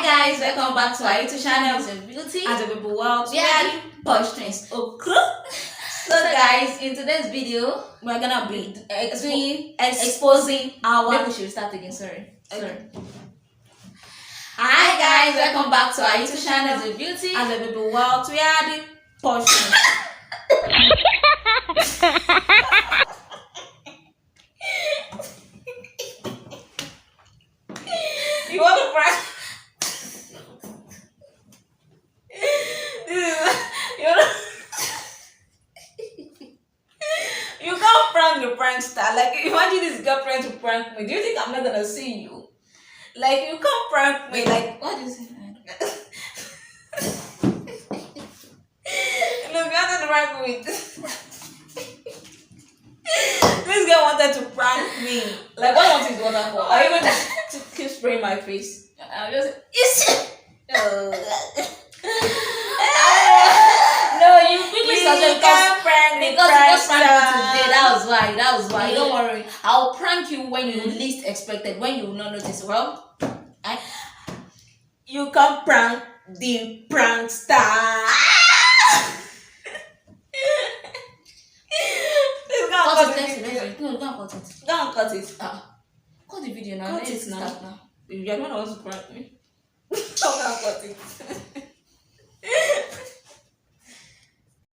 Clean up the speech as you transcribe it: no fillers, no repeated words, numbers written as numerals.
guys, welcome back to our YouTube channel of beauty and the people world. We are the Posh Twins. So guys, in today's video, we're gonna be exposing our. Maybe we should start again. Sorry. Hi guys, welcome back to our YouTube channel of beauty and the people world. We are the Posh Twins. You want to prank? You can't prank the prankster. Like, imagine this girl trying to prank me. Do you think I'm not gonna see you? Like, you can't prank me. Like, what do you say? Look, you're not prank with. This girl wanted to prank me. Like, what was his water for? Are you going to keep spraying my face? I'm just. No, you quickly started because you just pranked me today. That was why. Don't worry. I'll prank you when you least expected, when you will not notice. Well, you can prank the prankster. Cut it. No, don't cut it. Don't cut it. Cut the video now. Cut it now. You're not supposed to prank me. Don't cut it.